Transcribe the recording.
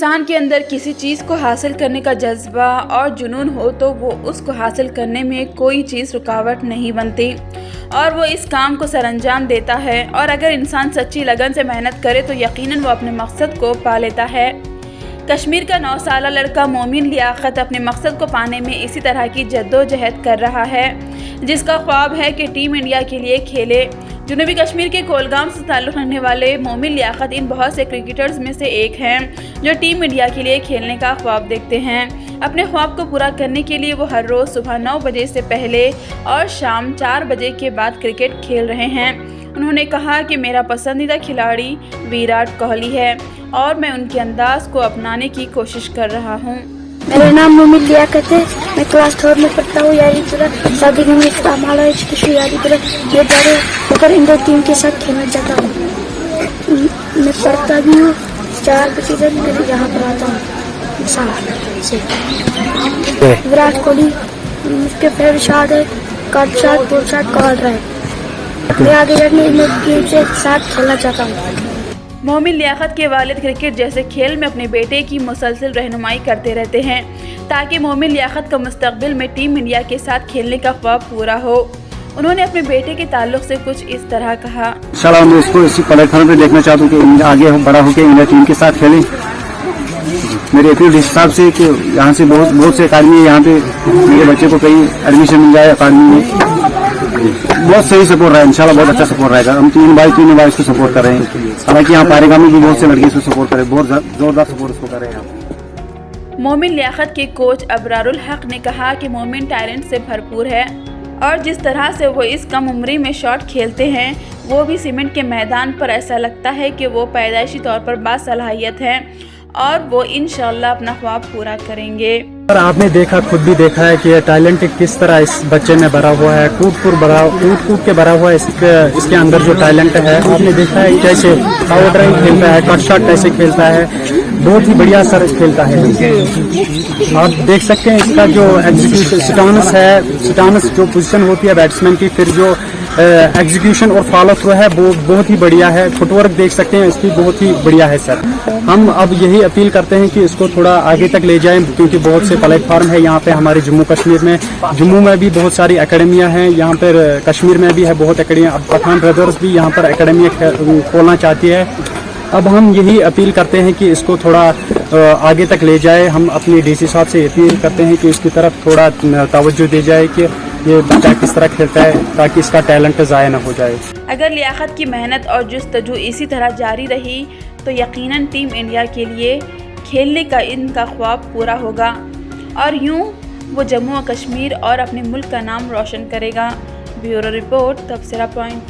इंसान के अंदर किसी चीज़ को हासिल करने का जज्बा और जुनून हो तो वो उसको हासिल करने में कोई चीज़ रुकावट नहीं बनती और वो इस काम को सरअंजाम देता है। और अगर इंसान सच्ची लगन से मेहनत करे तो यकीनन वो अपने मकसद को पा लेता है। कश्मीर का 9 साला लड़का मोमिन लियाकत अपने मकसद को पाने में इसी तरह की जद्दोजहद कर रहा है, जिसका ख्वाब है कि टीम इंडिया के लिए खेले। जनूबी कश्मीर के कोलगाम से ताल्लुक़ रखने वाले मोमिन लियाकत इन बहुत से क्रिकेटर्स में से एक हैं जो टीम इंडिया के लिए खेलने का ख्वाब देखते हैं। अपने ख्वाब को पूरा करने के लिए वो हर रोज़ सुबह 9 बजे से पहले और शाम 4 बजे के बाद क्रिकेट खेल रहे हैं। उन्होंने कहा कि मेरा पसंदीदा खिलाड़ी विराट कोहली है और मैं उनके अंदाज को अपनाने की कोशिश कर रहा हूँ। मेरा नाम मोमिन लियाकत है। मैं क्लास 4 में पढ़ता हूँ। शादी में हमारा मैं बड़े होकर इंडिया टीम के साथ खेलना चाहता हूँ। मैं पढ़ता भी हूँ 4 बजे तक मैं यहाँ पर आता हूँ से। विराट कोहली उसके फेवरेट शॉट है, कट शॉट, पुल शॉट, कॉल रहा है। मैं आगे जाके इंडिया टीम से साथ खेलना चाहता हूँ। मोमिन लियाकत के वालिद क्रिकेट जैसे खेल में अपने बेटे की मुसलसल रहनुमाई करते रहते हैं ताकि मोमिन लियाकत का मुस्तकबिल में टीम इंडिया के साथ खेलने का ख्वाब पूरा हो। उन्होंने अपने बेटे के ताल्लुक से कुछ इस तरह कहा। इंशाल्लाह मैं इसको इसी प्लेटफॉर्म पे देखना चाहता हूँ कि आगे बड़ा होकर इंडिया टीम के साथ खेलें। मेरे अपने हिसाब से कि यहाँ से बहुत से अकादमी है, यहाँ पे मेरे बच्चे को कहीं एडमिशन मिल जाए अकादमी में। बहुत सही सपोर्ट रहा है, इंशाल्लाह बहुत अच्छा सपोर्ट रहेगा। हम तीन भाई इसको सपोर्ट कर रहे हैं। हालांकि यहाँ पारेगा में भी बहुत से लड़के इसको सपोर्ट कर रहे हैं, बहुत जोरदार सपोर्ट इसको कर रहे हैं। मोमिन लियाकत के कोच अबरारुल हक ने कहा कि मोमिन टैलेंट से भरपूर है और जिस तरह से वो इस कम उम्री में शॉट खेलते हैं वो भी सीमेंट के मैदान पर ऐसा लगता है कि वो पैदाइशी तौर पर बासलाहियत हैं और वो इंशाल्लाह अपना ख्वाब पूरा करेंगे। और आपने देखा, खुद भी देखा है कि ये टैलेंट किस तरह इस बच्चे में भरा हुआ है, कूद के भरा हुआ है। इसके अंदर जो टैलेंट है आपने देखा है कैसे पावर ड्राइव खेलता है, कट शॉट कैसे खेलता है, बहुत ही बढ़िया सर खेलता है। आप देख सकते हैं इसका जो एग्जीक्यूशन स्टानस जो पोजीशन होती है बैट्समैन की, फिर जो एग्जीक्यूशन और फॉलो थ्रो है वो बहुत ही बढ़िया है। फुटवर्क देख सकते हैं इसकी बहुत ही बढ़िया है सर। हम अब यही अपील करते हैं कि इसको थोड़ा आगे तक ले जाएं क्योंकि बहुत से प्लेटफॉर्म है यहाँ पे हमारे जम्मू कश्मीर में। जम्मू में भी बहुत सारी एकेडमियाँ हैं, यहाँ पर कश्मीर में भी है बहुत एकेडमियाँ। अब पठान ब्रदर्स भी यहाँ पर एकेडमियाँ खोलना चाहती है। अब हम यही अपील करते हैं कि इसको थोड़ा आगे तक ले जाए। हम अपनी डीसी साहब से अपील करते हैं कि इसकी तरफ थोड़ा तवज्जो दी जाए कि ये बच्चा किस तरह खेलता है ताकि इसका टैलेंट ज़ाया ना हो जाए। अगर लियाकत की मेहनत और जुस्तजू इसी तरह जारी रही तो यकीनन टीम इंडिया के लिए खेलने का इनका ख्वाब पूरा होगा और यूं वो जम्मू और कश्मीर और अपने मुल्क का नाम रोशन करेगा। Bureau report, Tabsara point.